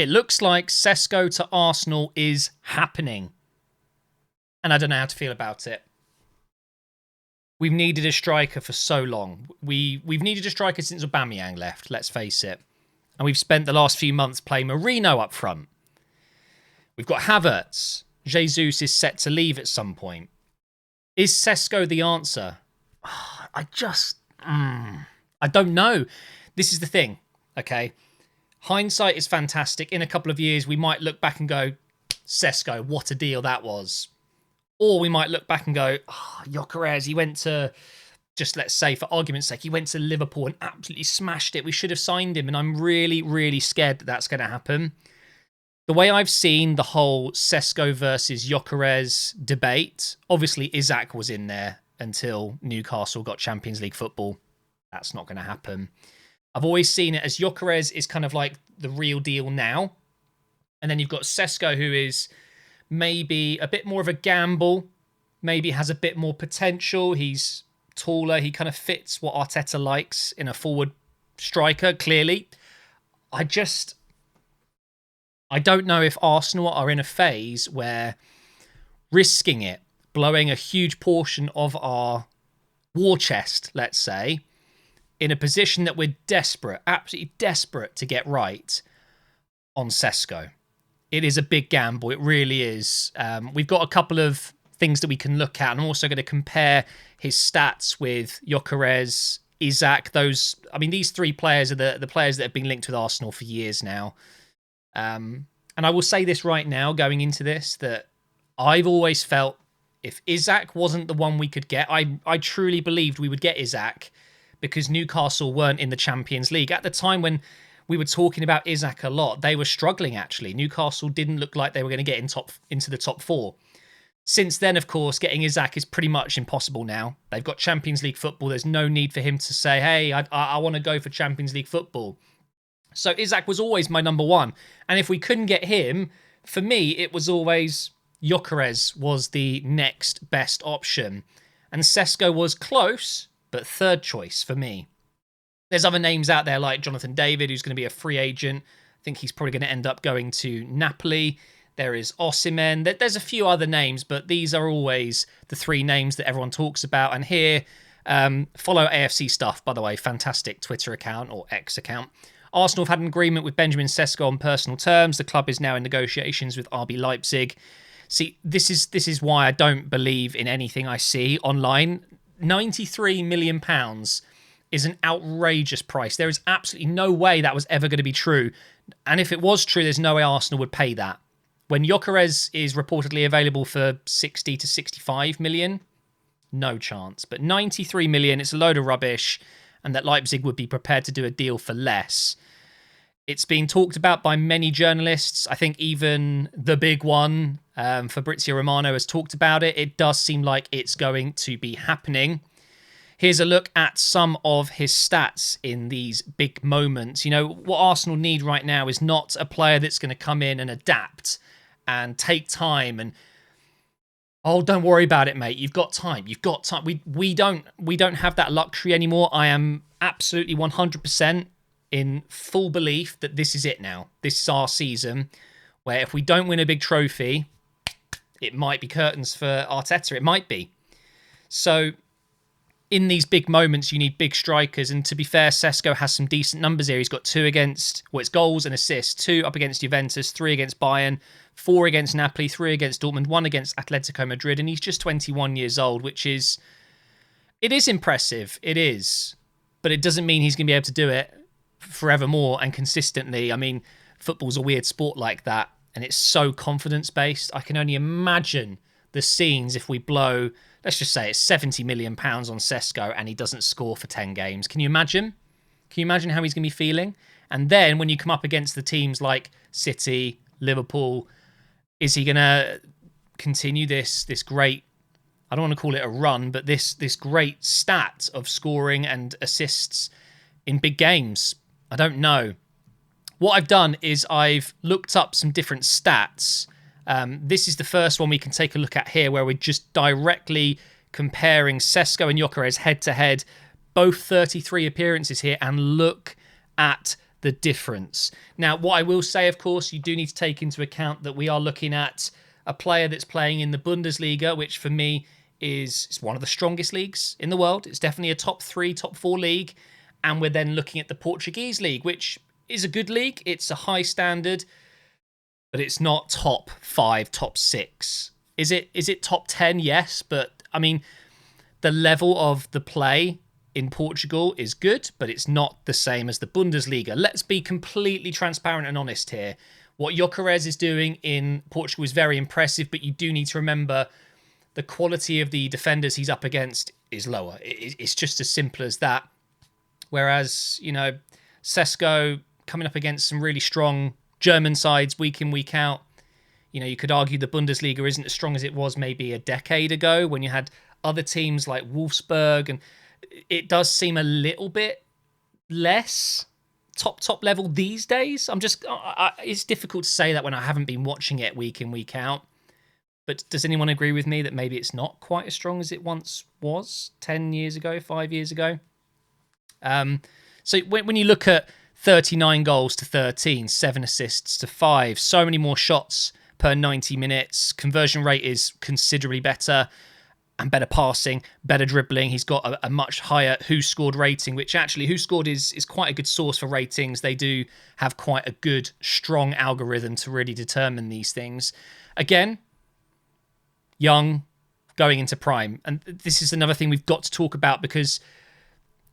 It looks like Sesko to Arsenal is happening. And I don't know how to feel about it. We've needed a striker for so long. We've needed a striker since Aubameyang left, let's face it. And we've spent the last few months playing Marino up front. We've got Havertz. Jesus is set to leave at some point. Is Sesko the answer? I don't know. This is the thing, okay? Hindsight is fantastic. In a couple of years, we might look back and go, Sesko, what a deal that was. Or we might look back and go, Gyökeres, he went to, just let's say for argument's sake, he went to Liverpool and absolutely smashed it. We should have signed him. And I'm really, really scared that that's going to happen. The way I've seen the whole Sesko versus Gyökeres debate, obviously Isak was in there until Newcastle got Champions League football. That's not going to happen. I've always seen it as Gyökeres is kind of like the real deal now. And then you've got Sesko, who is maybe a bit more of a gamble, maybe has a bit more potential. He's taller. He kind of fits what Arteta likes in a forward striker, clearly. I don't know if Arsenal are in a phase where risking it, blowing a huge portion of our war chest, let's say, in a position that we're desperate, absolutely desperate to get right on Sesko. It is a big gamble. It really is. We've got a couple of things that we can look at. I'm also going to compare his stats with Gyökeres, Isak. These three players are the players that have been linked with Arsenal for years now. And I will say this right now, going into this, that I've always felt if Isak wasn't the one we could get, I truly believed we would get Isak because Newcastle weren't in the Champions League. At the time when we were talking about Isak a lot, they were struggling, actually. Newcastle didn't look like they were going to get into the top four. Since then, of course, getting Isak is pretty much impossible now. They've got Champions League football. There's no need for him to say, hey, I want to go for Champions League football. So Isak was always my number one. And if we couldn't get him, for me, it was always Gyökeres was the next best option. And Sesko was close, but third choice for me. There's other names out there like Jonathan David, who's going to be a free agent. I think he's probably going to end up going to Napoli. There is Osimhen. There's a few other names, but these are always the three names that everyone talks about. And here, follow AFC Stuff, by the way, fantastic Twitter account or X account. Arsenal have had an agreement with Benjamin Sesko on personal terms. The club is now in negotiations with RB Leipzig. See, this is why I don't believe in anything I see online. £93 million is an outrageous price. There is absolutely no way that was ever going to be true. And if it was true, there's no way Arsenal would pay that. When Gyökeres is reportedly available for 60 to 65 million, no chance. But 93 million, it's a load of rubbish, and that Leipzig would be prepared to do a deal for less. It's been talked about by many journalists. I think even the big one, Fabrizio Romano, has talked about it. It does seem like it's going to be happening. Here's a look at some of his stats in these big moments. You know, what Arsenal need right now is not a player that's going to come in and adapt and take time and, oh, don't worry about it, mate. You've got time. You've got time. We don't have that luxury anymore. I am absolutely 100% in full belief that this is it now. This is our season where if we don't win a big trophy, it might be curtains for Arteta. It might be. So in these big moments, you need big strikers. And to be fair, Sesko has some decent numbers here. He's got 2 against, it's goals and assists, 2 up against Juventus, 3 against Bayern, 4 against Napoli, 3 against Dortmund, 1 against Atletico Madrid. And he's just 21 years old, it is impressive. It is. But it doesn't mean he's going to be able to do it forevermore and consistently. I mean, football's a weird sport like that. And it's so confidence-based. I can only imagine the scenes if we blow, let's just say it's £70 million on Sesko and he doesn't score for 10 games. Can you imagine? Can you imagine how he's going to be feeling? And then when you come up against the teams like City, Liverpool, is he going to continue this great, I don't want to call it a run, but this great stat of scoring and assists in big games? I don't know. What I've done is I've looked up some different stats. This is the first one we can take a look at here, where we're just directly comparing Sesko and Gyökeres head-to-head, both 33 appearances here, and look at the difference. Now, what I will say, of course, you do need to take into account that we are looking at a player that's playing in the Bundesliga, which for me is one of the strongest leagues in the world. It's definitely a top 3, top 4 league. And we're then looking at the Portuguese league, which is a good league. It's a high standard, but it's not top 5, top 6. Is it top 10? Yes, but I mean, the level of the play in Portugal is good, but it's not the same as the Bundesliga. Let's be completely transparent and honest here. What Gyökeres is doing in Portugal is very impressive, but you do need to remember the quality of the defenders he's up against is lower. It's just as simple as that. Whereas, Sesko coming up against some really strong German sides week in, week out. You could argue the Bundesliga isn't as strong as it was maybe a decade ago when you had other teams like Wolfsburg, and it does seem a little bit less top level these days. It's difficult to say that when I haven't been watching it week in, week out. But does anyone agree with me that maybe it's not quite as strong as it once was 10 years ago, 5 years ago? So when you look at 39 goals to 13, 7 assists to 5, so many more shots per 90 minutes, conversion rate is considerably better, and better passing, better dribbling. He's got a much higher Who Scored rating, which actually Who Scored is quite a good source for ratings. They do have quite a good, strong algorithm to really determine these things. Again, young, going into prime. And this is another thing we've got to talk about because,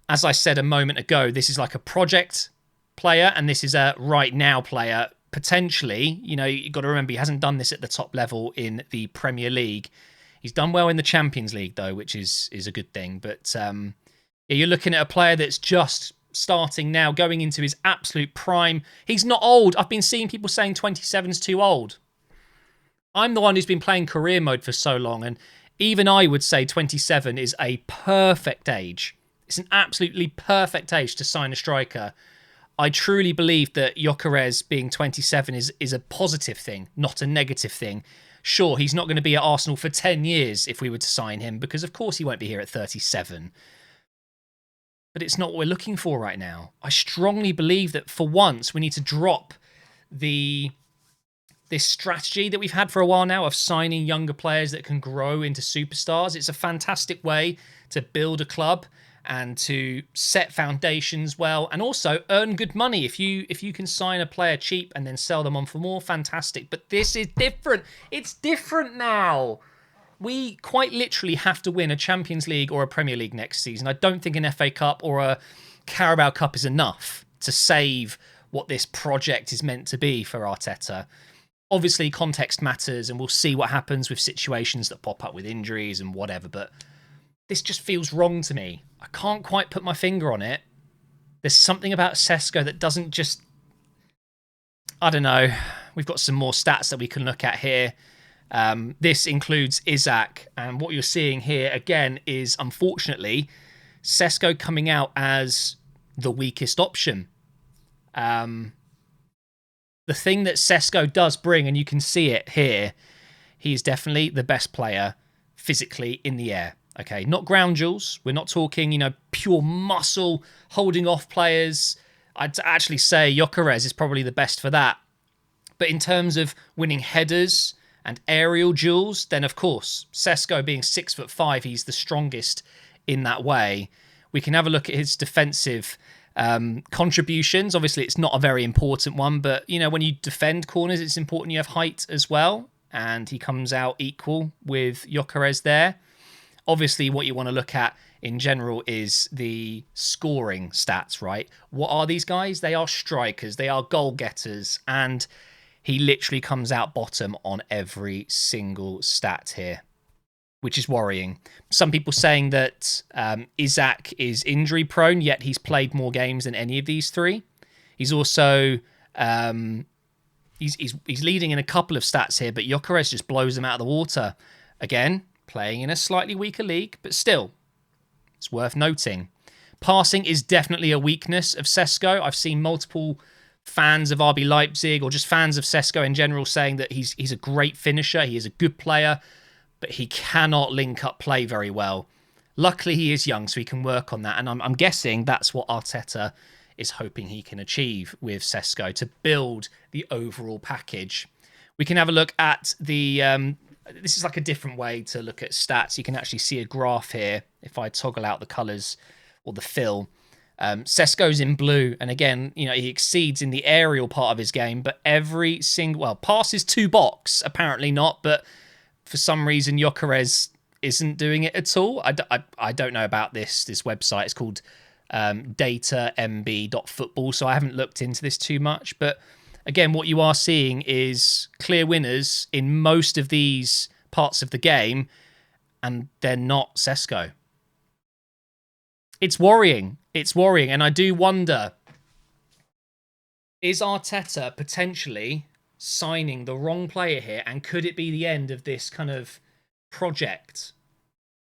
as I said a moment ago, this is like a project player and this is a right now player. Potentially, you've got to remember he hasn't done this at the top level in the Premier League. He's done well in the Champions League, though, which is a good thing. But you're looking at a player that's just starting now, going into his absolute prime. He's not old. I've been seeing people saying 27's too old. I'm the one who's been playing career mode for so long, and even I would say 27 is a perfect age. It's an absolutely perfect age to sign a striker. I truly believe that Gyökeres being 27 is a positive thing, not a negative thing. Sure, he's not going to be at Arsenal for 10 years if we were to sign him, because of course he won't be here at 37. But it's not what we're looking for right now. I strongly believe that for once we need to drop this strategy that we've had for a while now of signing younger players that can grow into superstars. It's a fantastic way to build a club and to set foundations well, and also earn good money. If you can sign a player cheap and then sell them on for more, fantastic. But this is different. It's different now. We quite literally have to win a Champions League or a Premier League next season. I don't think an FA Cup or a Carabao Cup is enough to save what this project is meant to be for Arteta. Obviously, context matters, and we'll see what happens with situations that pop up with injuries and whatever, but this just feels wrong to me. I can't quite put my finger on it. There's something about Sesko that doesn't just... I don't know. We've got some more stats that we can look at here. This includes Isaac, and what you're seeing here, again, is, unfortunately, Sesko coming out as the weakest option. The thing that Sesko does bring, and you can see it here, he's definitely the best player physically in the air. Okay, not ground duels. We're not talking, pure muscle holding off players. I'd actually say Gyökeres is probably the best for that. But in terms of winning headers and aerial duels, then of course, Sesko being 6'5", he's the strongest in that way. We can have a look at his defensive contributions. Obviously, it's not a very important one, but when you defend corners, it's important you have height as well. And he comes out equal with Gyökeres there. Obviously, what you want to look at in general is the scoring stats, right? What are these guys? They are strikers. They are goal getters. And he literally comes out bottom on every single stat here, which is worrying. Some people saying that Isaac is injury prone, yet he's played more games than any of these three. He's also... He's leading in a couple of stats here, but Gyökeres just blows him out of the water. Again, playing in a slightly weaker league, but still, it's worth noting. Passing is definitely a weakness of Sesko. I've seen multiple fans of RB Leipzig or just fans of Sesko in general saying that he's a great finisher, he is a good player, but he cannot link up play very well. Luckily, he is young, so he can work on that, and I'm guessing that's what Arteta is hoping he can achieve with Sesko to build the overall package. We can have a look at the... this is like a different way to look at stats. You can actually see a graph here. If I toggle out the colours or the fill, Sesko's in blue. And again, you know, he exceeds in the aerial part of his game, but every single... Well, passes to box, apparently not, but for some reason, Gyökeres isn't doing it at all. I don't know about this website. It's called datamb.football, so I haven't looked into this too much. But again, what you are seeing is clear winners in most of these parts of the game, and they're not Sesko. It's worrying. It's worrying, and I do wonder, is Arteta potentially signing the wrong player here, and could it be the end of this kind of project?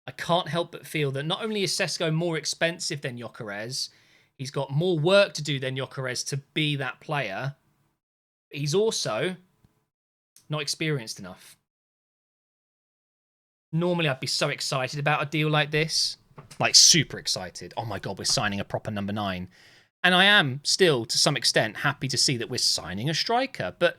I can't help but feel that not only is Sesko more expensive than Gyökeres, he's got more work to do than Gyökeres to be that player. He's also not experienced enough. Normally, I'd be so excited about a deal like this. Like, super excited. Oh my God, we're signing a proper number 9. And I am still, to some extent, happy to see that we're signing a striker. But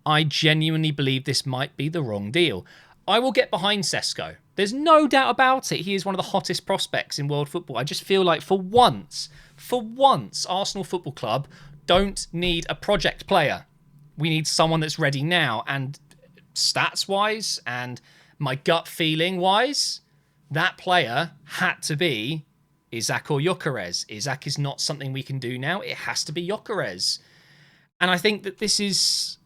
I genuinely believe this might be the wrong deal. I will get behind Sesko. There's no doubt about it. He is one of the hottest prospects in world football. I just feel like for once, Arsenal Football Club don't need a project player. We need someone that's ready now. And stats-wise and my gut feeling-wise, that player had to be Isak or Gyökeres. Isak is not something we can do now. It has to be Gyökeres. And I think that this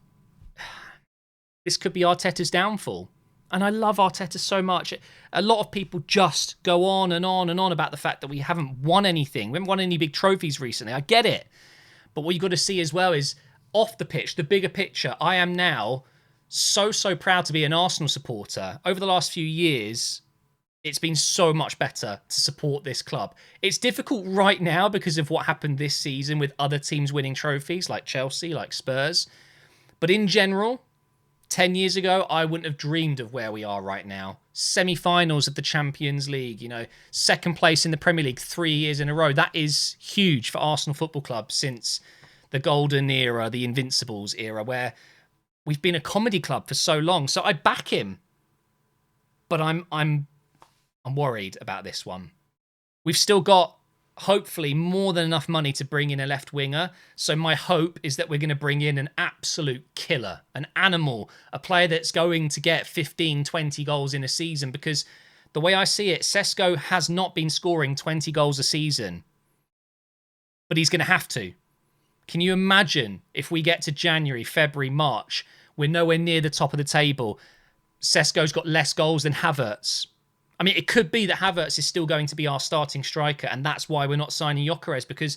could be Arteta's downfall. And I love Arteta so much. A lot of people just go on and on and on about the fact that we haven't won anything. We haven't won any big trophies recently. I get it. But what you've got to see as well is off the pitch, the bigger picture. I am now so proud to be an Arsenal supporter. Over the last few years, it's been so much better to support this club. It's difficult right now because of what happened this season with other teams winning trophies like Chelsea, like Spurs. But in general, 10 years ago, I wouldn't have dreamed of where we are right now. Semi-finals of the Champions League, you know, second place in the Premier League 3 years in a row. That is huge for Arsenal Football Club since the golden era, the Invincibles era, where we've been a comedy club for so long. So I back him. But I'm worried about this one. We've still got, hopefully, more than enough money to bring in a left winger. So my hope is that we're going to bring in an absolute killer, an animal, a player that's going to get 15, 20 goals in a season. Because the way I see it, Sesko has not been scoring 20 goals a season. But he's going to have to. Can you imagine if we get to January, February, March, we're nowhere near the top of the table. Sesko's got less goals than Havertz. I mean, it could be that Havertz is still going to be our starting striker, and that's why we're not signing Gyökeres, because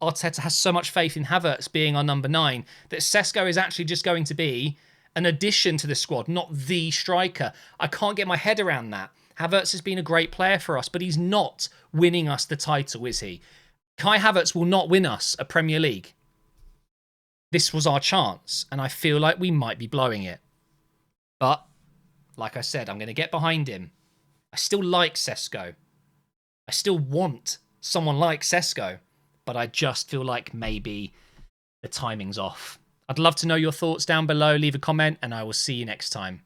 Arteta has so much faith in Havertz being our number 9 that Sesko is actually just going to be an addition to the squad, not the striker. I can't get my head around that. Havertz has been a great player for us, but he's not winning us the title, is he? Kai Havertz will not win us a Premier League. This was our chance, and I feel like we might be blowing it. But, like I said, I'm going to get behind him. I still like Sesko. I still want someone like Sesko, but I just feel like maybe the timing's off. I'd love to know your thoughts down below. Leave a comment, and I will see you next time.